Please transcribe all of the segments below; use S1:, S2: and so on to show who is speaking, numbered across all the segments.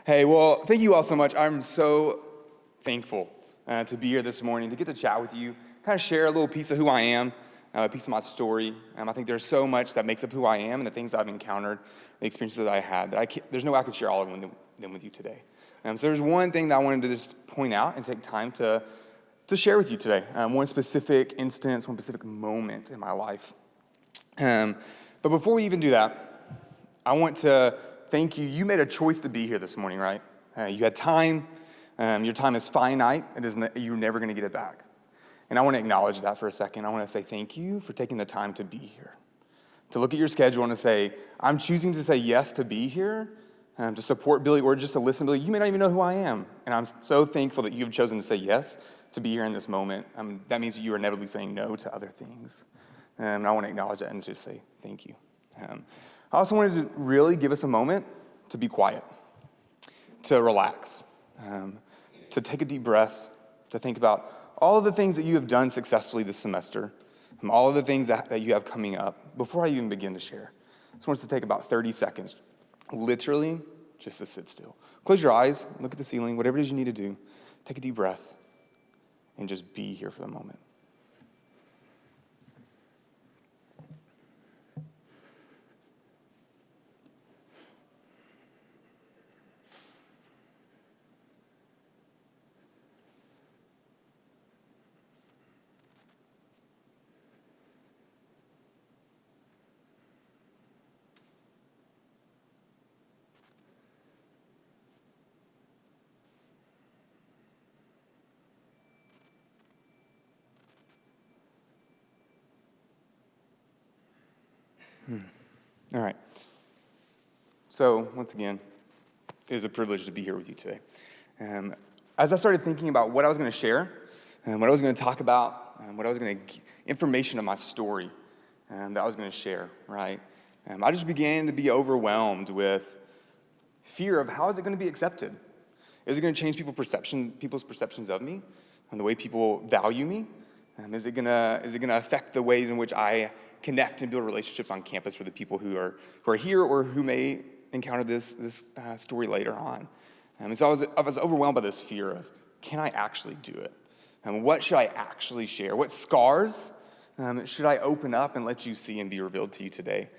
S1: Hey, well, thank you all so much. I'm so thankful to be here this morning, to get to chat with you, kind of share a little piece of who I am, a piece of my story. I think there's so much that makes up who I am and the things I've encountered, the experiences that I had, that there's no way I could share all of them with you today. So there's one thing that I wanted to just point out and take time to share with you today, one specific instance, one specific moment in my life. But before we even do that, I want to thank you. You made a choice to be here this morning, right? You had time. Your time is finite. You're never going to get it back. And I want to acknowledge that for a second. I want to say thank you for taking the time to be here, to look at your schedule and to say, I'm choosing to say yes to be here, to support Billy, or just to listen to Billy. You may not even know who I am. And I'm so thankful that you've chosen to say yes to be here in this moment. That means you are inevitably saying no to other things. And I want to acknowledge that and just say thank you. I also wanted to really give us a moment to be quiet, to relax, to take a deep breath, to think about all of the things that you have done successfully this semester, all of the things that you have coming up. Before I even begin to share, I just want us to take about 30 seconds, literally just to sit still. Close your eyes, look at the ceiling, whatever it is you need to do. Take a deep breath and just be here for the moment. All right. So, once again, it is a privilege to be here with you today. As I started thinking about what I was going to share, and what I was going to talk about, what I was going to, information of my story that I was going to share, right? I just began to be overwhelmed with fear of how is it going to be accepted? Is it going to change people's perceptions of me and the way people value me? Is it going to affect the ways in which I connect and build relationships on campus for the people who are here or who may encounter this story later on? And so I was overwhelmed by this fear of, can I actually do it? And what should I actually share? What scars should I open up and let you see and be revealed to you today?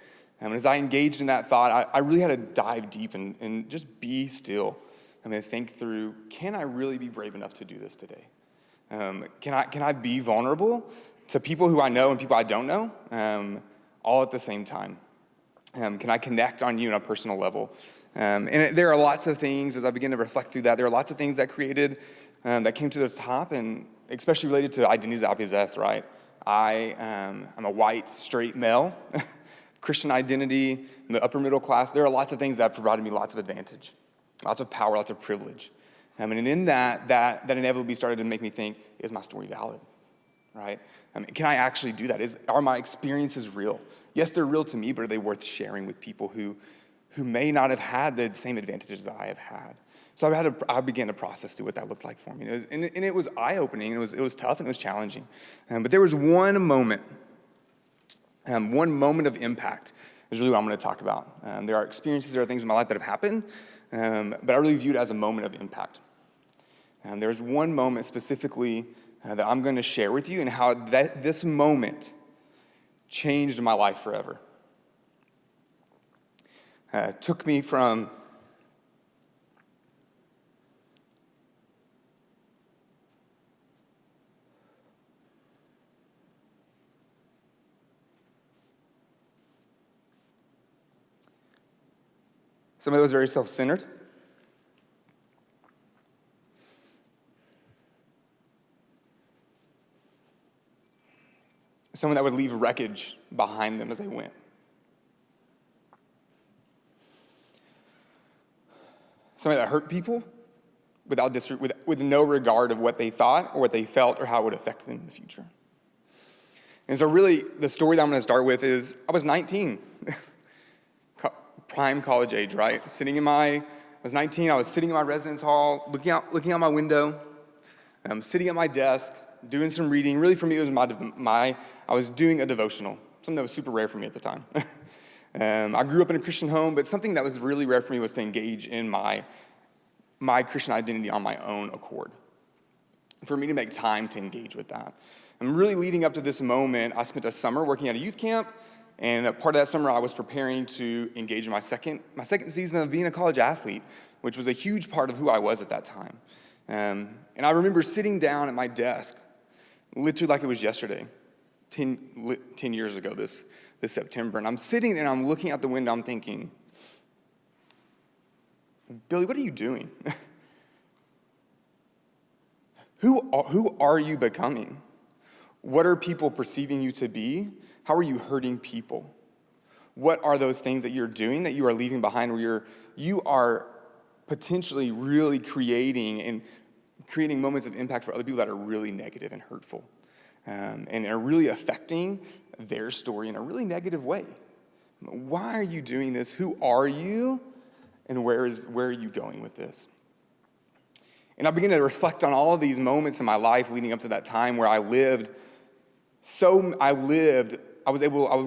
S1: And as I engaged in that thought, I really had to dive deep and just be still. Think through, can I really be brave enough to do this today? Can I be vulnerable to people who I know and people I don't know, all at the same time? Can I connect on you on a personal level? There are lots of things, as I begin to reflect through that, there are lots of things that came to the top, and especially related to identities that I possess, right? I'm a white, straight male, Christian identity, in the upper middle class. There are lots of things that have provided me lots of advantage, lots of power, lots of privilege. And in that inevitably started to make me think, is my story valid? Right? Can I actually do that? Are my experiences real? Yes, they're real to me, but are they worth sharing with people who may not have had the same advantages that I have had? So I began to process through what that looked like for me. It was eye-opening, it was tough, and it was challenging. But there was one moment of impact is really what I'm going to talk about. There are experiences, there are things in my life that have happened, but I really view it as a moment of impact. There's one moment specifically that I'm going to share with you and how this moment changed my life forever. Took me from somebody that was very self-centered, someone that would leave wreckage behind them as they went. Somebody that hurt people with no regard of what they thought or what they felt or how it would affect them in the future. And so really, the story that I'm going to start with is, I was 19, prime college age, right? I was 19, I was sitting in my residence hall, looking out my window, sitting at my desk, doing some reading. Really, for me, it was I was doing a devotional, something that was super rare for me at the time. I grew up in a Christian home, but something that was really rare for me was to engage in my my Christian identity on my own accord, for me to make time to engage with that. And really leading up to this moment, I spent a summer working at a youth camp, and a part of that summer I was preparing to engage in my second season of being a college athlete, which was a huge part of who I was at that time. And I remember sitting down at my desk, literally like it was yesterday, 10 years ago this September, and I'm sitting there and I'm looking out the window, I'm thinking, Billy, what are you doing? Who are you becoming? What are people perceiving you to be? How are you hurting people? What are those things that you're doing that you are leaving behind where you are potentially really creating moments of impact for other people that are really negative and hurtful, and are really affecting their story in a really negative way? Why are you doing this? Who are you? And where are you going with this? And I began to reflect on all of these moments in my life leading up to that time where I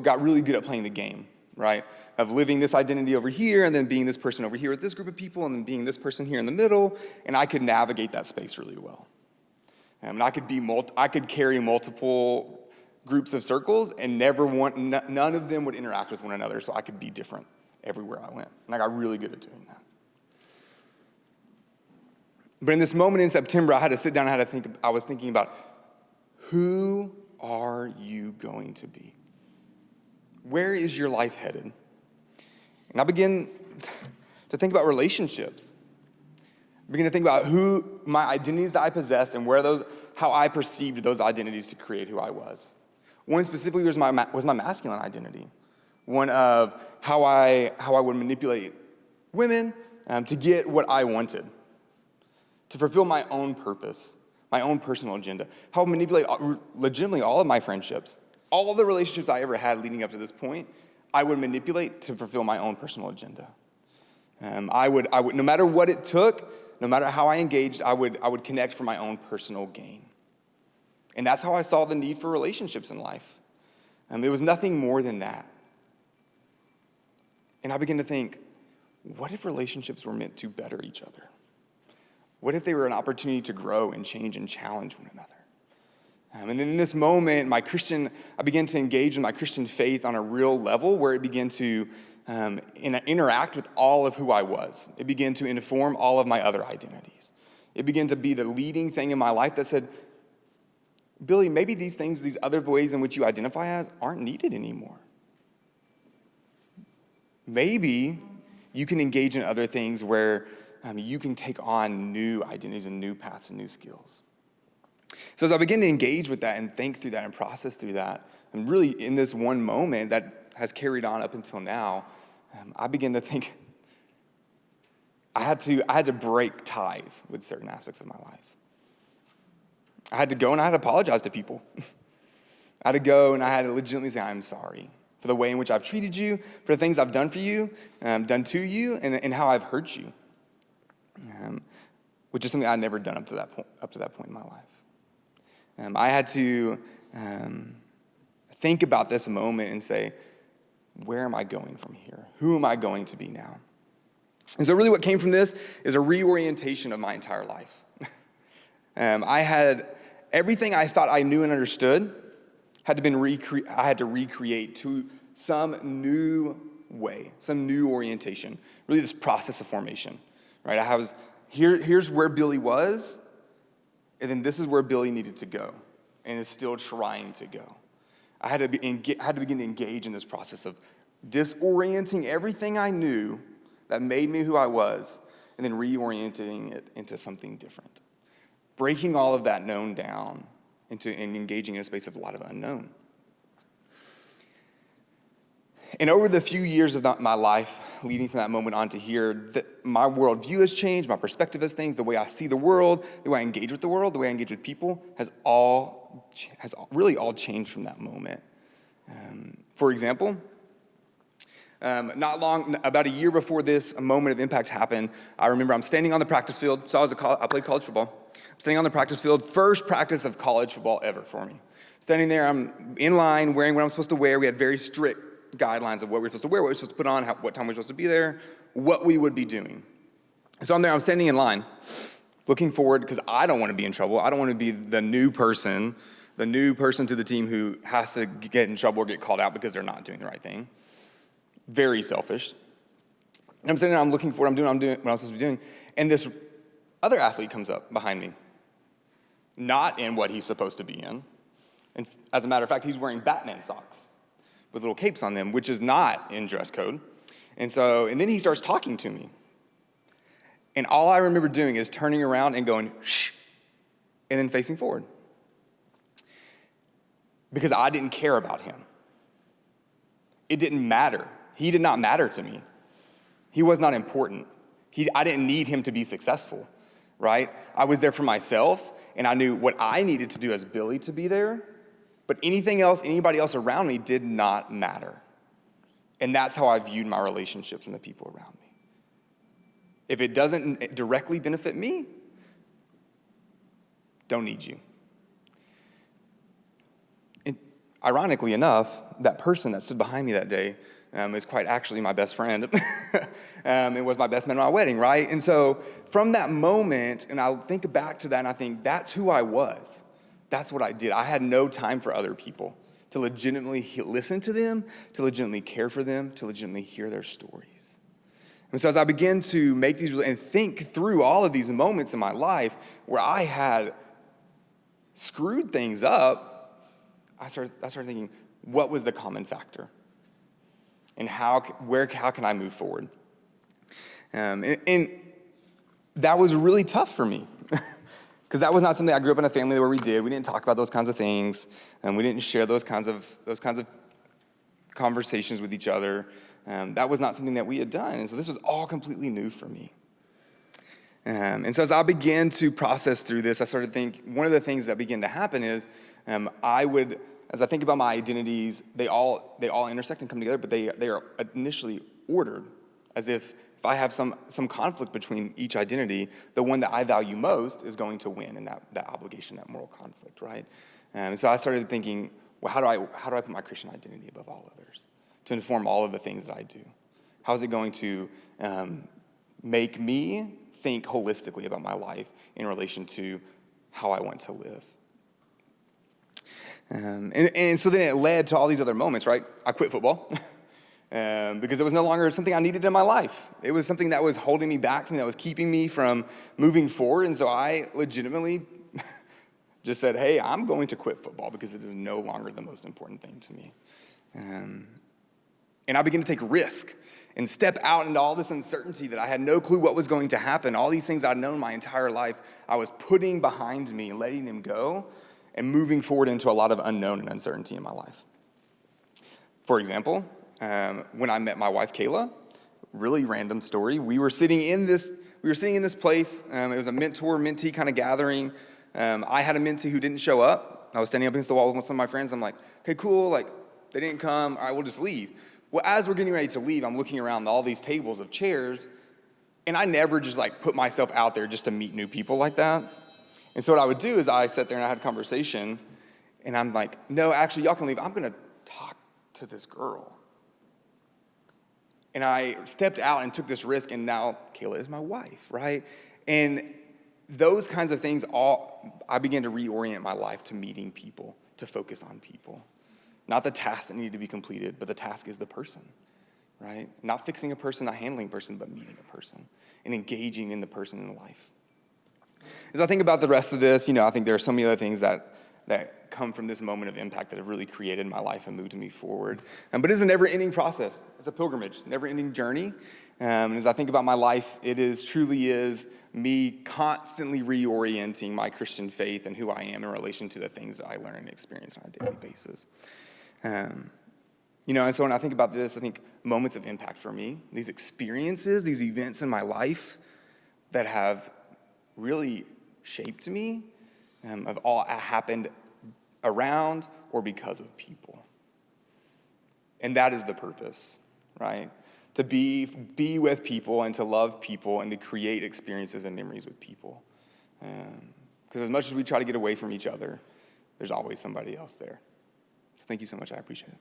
S1: got really good at playing the game, right? Of living this identity over here and then being this person over here with this group of people and then being this person here in the middle, and I could navigate that space really well. And I could carry multiple groups of circles and none of them would interact with one another, so I could be different everywhere I went. And I got really good at doing that. But in this moment in September, I had to sit down and I was thinking about, who are you going to be? Where is your life headed? And I begin to think about relationships. I begin to think about my identities that I possessed and how I perceived those identities to create who I was. One specifically was my masculine identity. One of how I would manipulate women to get what I wanted, to fulfill my own purpose, my own personal agenda. How I would manipulate legitimately all of my friendships, all of the relationships I ever had leading up to this point, I would manipulate to fulfill my own personal agenda. I would, no matter what it took, no matter how I engaged, I would connect for my own personal gain. And that's how I saw the need for relationships in life. It was nothing more than that. And I began to think, what if relationships were meant to better each other? What if they were an opportunity to grow and change and challenge one another? And then in this moment, I began to engage in my Christian faith on a real level where it began to interact with all of who I was. It began to inform all of my other identities. It began to be the leading thing in my life that said, Billy, maybe these things, these other ways in which you identify as, aren't needed anymore. Maybe you can engage in other things where you can take on new identities and new paths and new skills. So as I begin to engage with that and think through that and process through that, and really in this one moment that has carried on up until now, I begin to think I had to break ties with certain aspects of my life. I had to go and I had to apologize to people. I had to go and I had to legitimately say, I'm sorry for the way in which I've treated you, for the things I've done for you, done to you, and how I've hurt you, which is something I'd never done up to that point in my life. I had to think about this moment and say, where am I going from here? Who am I going to be now? And so really what came from this is a reorientation of my entire life. I had everything I thought I knew and understood I had to recreate to some new way, some new orientation. Really this process of formation, right? Here's where Billy was, and then this is where Billy needed to go, and is still trying to go. I had to begin to engage in this process of disorienting everything I knew that made me who I was, and then reorienting it into something different. Breaking all of that known down and engaging in a space of a lot of unknown. And over the few years of my life, leading from that moment on to here, my worldview has changed, my perspective has changed, the way I see the world, the way I engage with the world, the way I engage with people has really all changed from that moment. For example, about a year before this moment of impact happened, I remember I'm standing on the practice field. So I played college football. I'm standing on the practice field, first practice of college football ever for me. Standing there, I'm in line, wearing what I'm supposed to wear. We had very strict guidelines of what we were supposed to wear, what we were supposed to put on, what time we were supposed to be there, what we would be doing. So I'm there, I'm standing in line, looking forward, because I don't want to be in trouble. I don't want to be the new person to the team who has to get in trouble or get called out because they're not doing the right thing. Very selfish. And I'm sitting there, I'm looking forward, I'm doing what I'm supposed to be doing, and this other athlete comes up behind me, not in what he's supposed to be in. And as a matter of fact, he's wearing Batman socks with little capes on them, which is not in dress code. And then he starts talking to me. And all I remember doing is turning around and going, shh, and then facing forward. Because I didn't care about him. It didn't matter. He did not matter to me. He was not important. I didn't need him to be successful, right? I was there for myself, and I knew what I needed to do as Billy to be there, but anything else, anybody else around me did not matter. And that's how I viewed my relationships and the people around me. If it doesn't directly benefit me, don't need you. And ironically enough, that person that stood behind me that day is quite actually my best friend. It was my best man at my wedding, right? And so from that moment, and I think back to that, and I think that's who I was. That's what I did. I had no time for other people, to legitimately listen to them, to legitimately care for them, to legitimately hear their stories. And so as I began to make these and think through all of these moments in my life where I had screwed things up, I started thinking, what was the common factor? And how can I move forward? And that was really tough for me. Because that was not something I grew up in a family where we did. We didn't talk about those kinds of things, and we didn't share those kinds of conversations with each other. That was not something that we had done, and so this was all completely new for me. And so as I began to process through this, I started to think one of the things that began to happen is as I think about my identities, they all intersect and come together, but they are initially ordered as if I have some conflict between each identity, the one that I value most is going to win in that obligation, that moral conflict, right? And so I started thinking, well, how do I put my Christian identity above all others to inform all of the things that I do? How is it going to make me think holistically about my life in relation to how I want to live? And so then it led to all these other moments, right? I quit football. Because it was no longer something I needed in my life. It was something that was holding me back, something that was keeping me from moving forward. And so I legitimately just said, hey, I'm going to quit football because it is no longer the most important thing to me. And I began to take risk and step out into all this uncertainty that I had no clue what was going to happen. All these things I'd known my entire life, I was putting behind me and letting them go and moving forward into a lot of unknown and uncertainty in my life. For example, when I met my wife, Kayla, really random story. We were sitting in this place. It was a mentor-mentee kind of gathering. I had a mentee who didn't show up. I was standing up against the wall with some of my friends. I'm like, okay, cool. Like, they didn't come. All right, we'll just leave. Well, as we're getting ready to leave, I'm looking around all these tables of chairs, and I never just like put myself out there just to meet new people like that. And so what I would do is I sat there and I had a conversation, and I'm like, no, actually, y'all can leave. I'm going to talk to this girl. And I stepped out and took this risk, and now Kayla is my wife, right? And those kinds of things, I began to reorient my life to meeting people, to focus on people. Not the task that needed to be completed, but the task is the person, right? Not fixing a person, not handling a person, but meeting a person and engaging in the person in life. As I think about the rest of this, I think there are so many other things that come from this moment of impact that have really created my life and moved me forward. But it's a never-ending process. It's a pilgrimage, never-ending journey. And as I think about my life, truly is me constantly reorienting my Christian faith and who I am in relation to the things that I learn and experience on a daily basis. And so when I think about this, I think moments of impact for me, these experiences, these events in my life that have really shaped me, have all happened around or because of people. And that is the purpose, right? To be with people and to love people and to create experiences and memories with people. Because as much as we try to get away from each other, there's always somebody else there. So thank you so much. I appreciate it.